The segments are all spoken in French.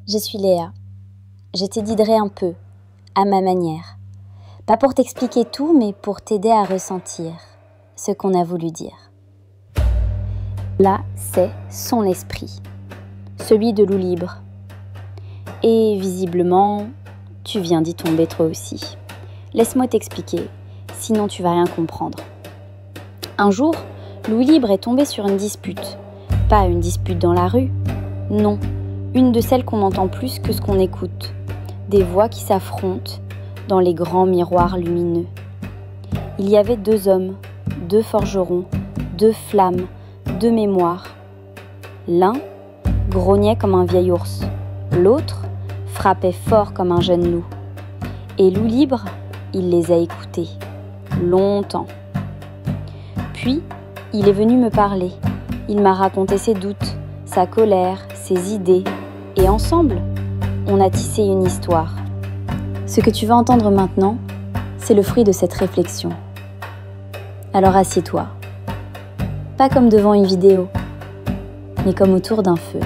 Je suis Léa. Je t'aiderai un peu, à ma manière. Pas pour t'expliquer tout, mais pour t'aider à ressentir ce qu'on a voulu dire. Là, c'est son esprit, celui de Loup Libre. Et visiblement, tu viens d'y tomber toi aussi. Laisse-moi t'expliquer, sinon tu vas rien comprendre. Un jour, Loup Libre est tombé sur une dispute. Pas une dispute dans la rue, non, une de celles qu'on entend plus que ce qu'on écoute. Des voix qui s'affrontent dans les grands miroirs lumineux. Il y avait deux hommes, deux forgerons, deux flammes, deux mémoires. L'un grognait comme un vieil ours, l'autre frappait fort comme un jeune loup. Et Loup Libre, il les a écoutés, longtemps. Puis, il est venu me parler. Il m'a raconté ses doutes, sa colère, ses idées. Et ensemble, on a tissé une histoire. Ce que tu vas entendre maintenant, c'est le fruit de cette réflexion. Alors assieds-toi. Pas comme devant une vidéo, mais comme autour d'un feu.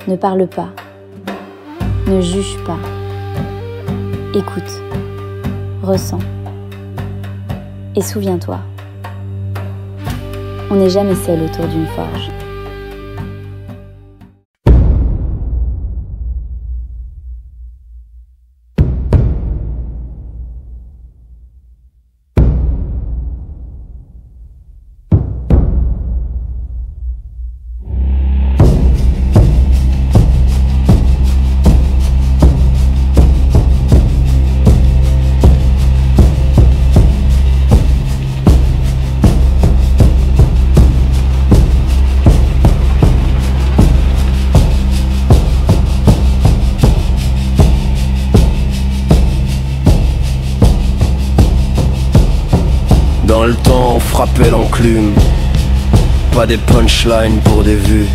Ne parle pas. Ne juge pas. Écoute. Ressens. Et souviens-toi, on n'est jamais seul autour d'une forge. Dans le temps, on frappait l'enclume, pas des punchlines pour des vues.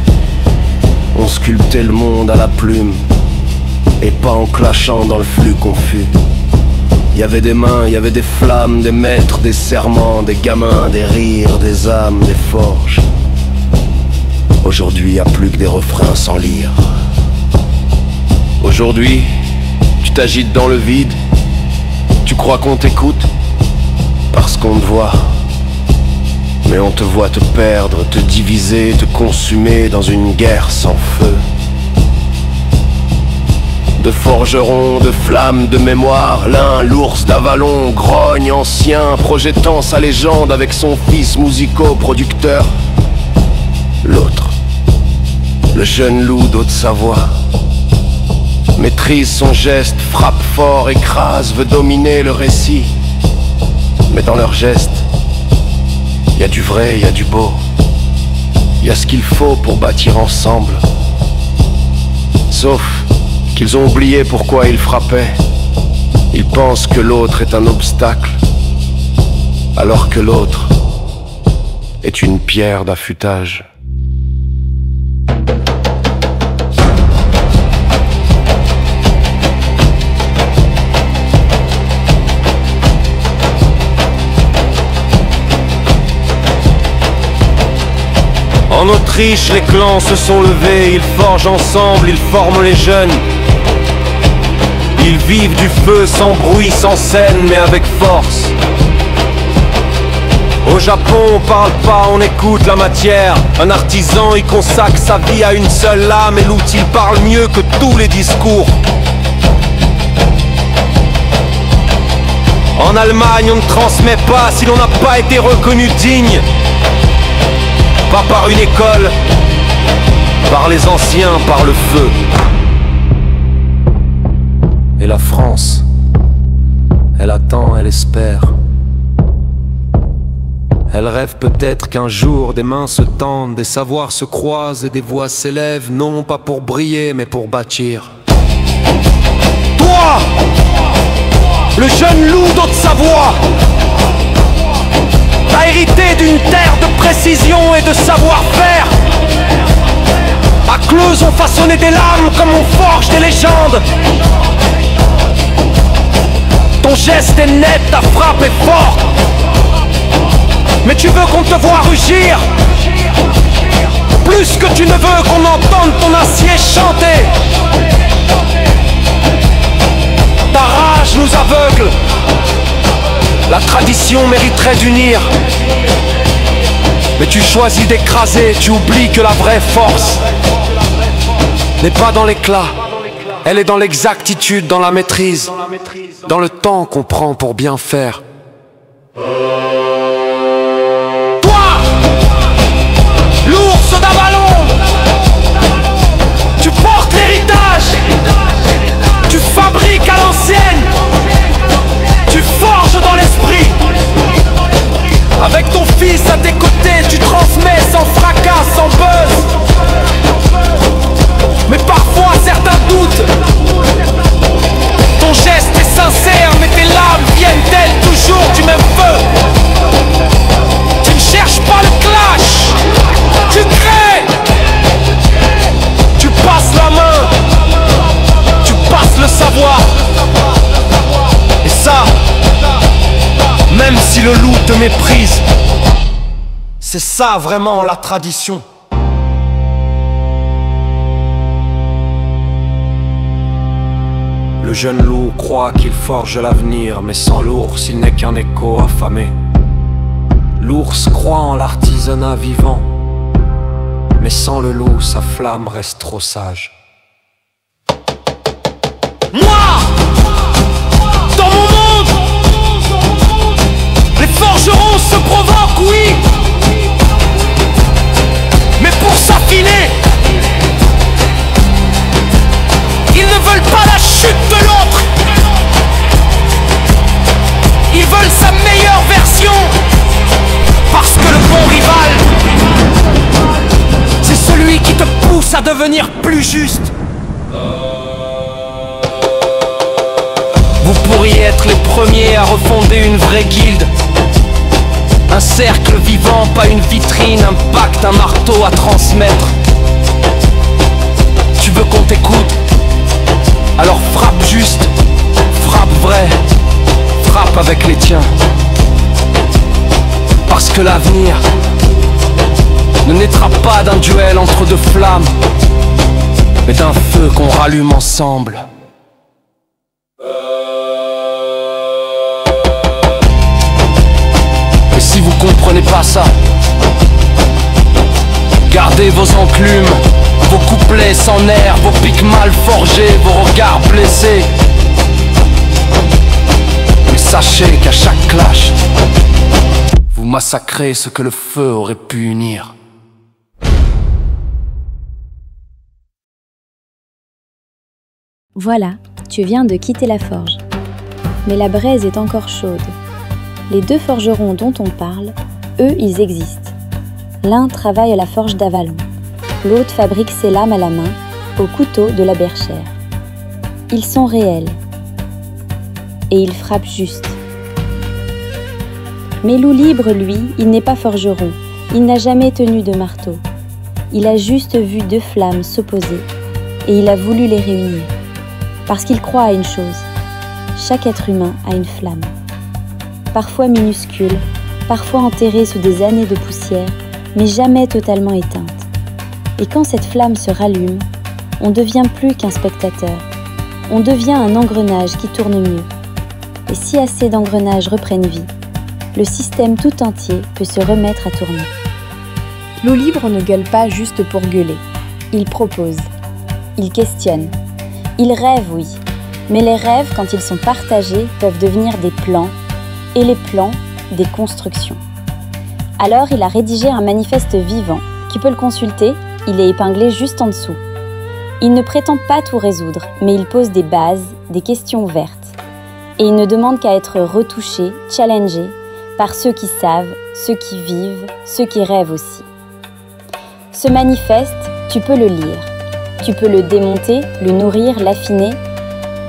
On sculptait le monde à la plume, et pas en clashant dans le flux confus. Y avait des mains, y avait des flammes, des maîtres, des serments, des gamins, des rires, des âmes, des forges. Aujourd'hui, y a plus que des refrains sans lire. Aujourd'hui, tu t'agites dans le vide, tu crois qu'on t'écoute parce qu'on te voit, mais on te voit te perdre, te diviser, te consumer dans une guerre sans feu. De forgerons, de flammes, de mémoire, l'un, l'ours d'Avalon, grogne ancien, projetant sa légende avec son fils musico-producteur. L'autre, le jeune loup d'Haute-Savoie, maîtrise son geste, frappe fort, écrase, veut dominer le récit. Mais dans leurs gestes, y a du vrai, y a du beau. Y a ce qu'il faut pour bâtir ensemble. Sauf qu'ils ont oublié pourquoi ils frappaient. Ils pensent que l'autre est un obstacle, alors que l'autre est une pierre d'affûtage. En Autriche, les clans se sont levés, ils forgent ensemble, ils forment les jeunes. Ils vivent du feu sans bruit, sans scène, mais avec force. Au Japon, on parle pas, on écoute la matière. Un artisan, il consacre sa vie à une seule lame, et l'outil parle mieux que tous les discours. En Allemagne, on ne transmet pas si l'on n'a pas été reconnu digne. Pas par une école, par les anciens, par le feu. Et la France, elle attend, elle espère. Elle rêve peut-être qu'un jour des mains se tendent, des savoirs se croisent et des voix s'élèvent, non pas pour briller mais pour bâtir. Toi, le jeune loup d'Haute-Savoie, t'as hérité d'une terre de précision et de savoir-faire. À Cleuze, on façonnait des lames comme on forge des légendes. Ton geste est net, ta frappe est forte. Mais tu veux qu'on te voie rugir. Plus que tu ne veux qu'on entende ton acier chanter. Ta rage nous aveugle. La tradition mériterait d'unir. Mais tu choisis d'écraser, tu oublies que la vraie force n'est pas dans l'éclat. Elle est dans l'exactitude, dans la maîtrise, dans le temps qu'on prend pour bien faire. Toi, l'ours d'Avalon, tu portes l'héritage, tu fabriques à l'ancienne, tu forges dans l'esprit. Avec ton fils à tes côtés, tu transmets sans fracas, sans buzz. Mais parfois certains doutent. Ton geste est sincère, mais tes larmes viennent-elles toujours du même feu? Tu ne cherches pas le clash, tu crées. Tu passes la main, tu passes le savoir. Et ça, même si le loup te méprise, c'est ça vraiment la tradition. Le jeune loup croit qu'il forge l'avenir, mais sans l'ours il n'est qu'un écho affamé. L'ours croit en l'artisanat vivant, mais sans le loup sa flamme reste trop sage. Moi, dans mon monde, les forgerons se provoquent, oui, mais pour s'affiner, ils ne veulent pas la chute de l'autre. Ils veulent sa meilleure version. Parce que le bon rival, c'est celui qui te pousse à devenir plus juste. Vous pourriez être les premiers à refonder une vraie guilde. Un cercle vivant, pas une vitrine, un pacte, un marteau à transmettre. Tu veux qu'on t'écoute? Alors frappe juste, frappe vrai, frappe avec les tiens. Parce que l'avenir ne naîtra pas d'un duel entre deux flammes, mais d'un feu qu'on rallume ensemble. Et si vous comprenez pas ça, gardez vos enclumes, vos couplets sans nerfs, vos pics mal forgés, vos regards blessés. Mais sachez qu'à chaque clash, vous massacrez ce que le feu aurait pu unir. Voilà, tu viens de quitter la forge. Mais la braise est encore chaude. Les deux forgerons dont on parle, eux, ils existent. L'un travaille à la forge d'Avalon. L'autre fabrique ses lames à la main, au couteau de la bergère. Ils sont réels. Et ils frappent juste. Mais Loup Libre, lui, il n'est pas forgeron. Il n'a jamais tenu de marteau. Il a juste vu deux flammes s'opposer. Et il a voulu les réunir. Parce qu'il croit à une chose. Chaque être humain a une flamme. Parfois minuscule, parfois enterrée sous des années de poussière, mais jamais totalement éteinte. Et quand cette flamme se rallume, on ne devient plus qu'un spectateur. On devient un engrenage qui tourne mieux. Et si assez d'engrenages reprennent vie, le système tout entier peut se remettre à tourner. Loup Libre ne gueule pas juste pour gueuler. Il propose. Il questionne. Il rêve, oui. Mais les rêves, quand ils sont partagés, peuvent devenir des plans. Et les plans, des constructions. Alors, il a rédigé un manifeste vivant. Tu peux le consulter, il est épinglé juste en dessous. Il ne prétend pas tout résoudre, mais il pose des bases, des questions ouvertes. Et il ne demande qu'à être retouché, challengé, par ceux qui savent, ceux qui vivent, ceux qui rêvent aussi. Ce manifeste, tu peux le lire. Tu peux le démonter, le nourrir, l'affiner,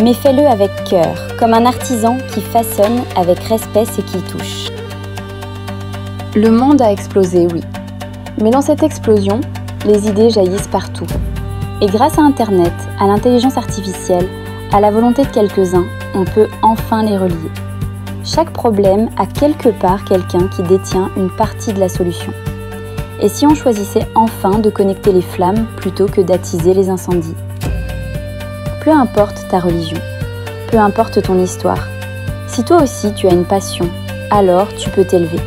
mais fais-le avec cœur, comme un artisan qui façonne avec respect ce qu'il touche. Le monde a explosé, oui. Mais dans cette explosion, les idées jaillissent partout. Et grâce à Internet, à l'intelligence artificielle, à la volonté de quelques-uns, on peut enfin les relier. Chaque problème a quelque part quelqu'un qui détient une partie de la solution. Et si on choisissait enfin de connecter les flammes plutôt que d'attiser les incendies? Peu importe ta religion, peu importe ton histoire, si toi aussi tu as une passion, alors tu peux t'élever.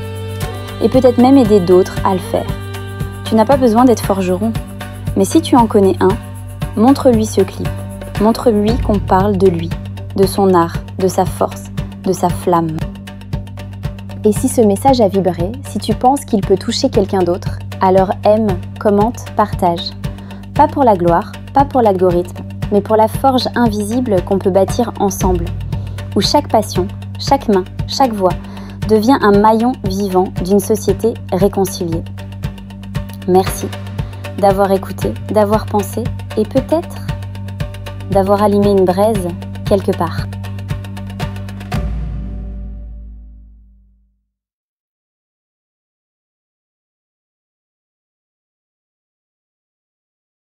Et peut-être même aider d'autres à le faire. Tu n'as pas besoin d'être forgeron, mais si tu en connais un, montre-lui ce clip. Montre-lui qu'on parle de lui, de son art, de sa force, de sa flamme. Et si ce message a vibré, si tu penses qu'il peut toucher quelqu'un d'autre, alors aime, commente, partage. Pas pour la gloire, pas pour l'algorithme, mais pour la forge invisible qu'on peut bâtir ensemble, où chaque passion, chaque main, chaque voix devient un maillon vivant d'une société réconciliée. Merci d'avoir écouté, d'avoir pensé et peut-être d'avoir allumé une braise quelque part.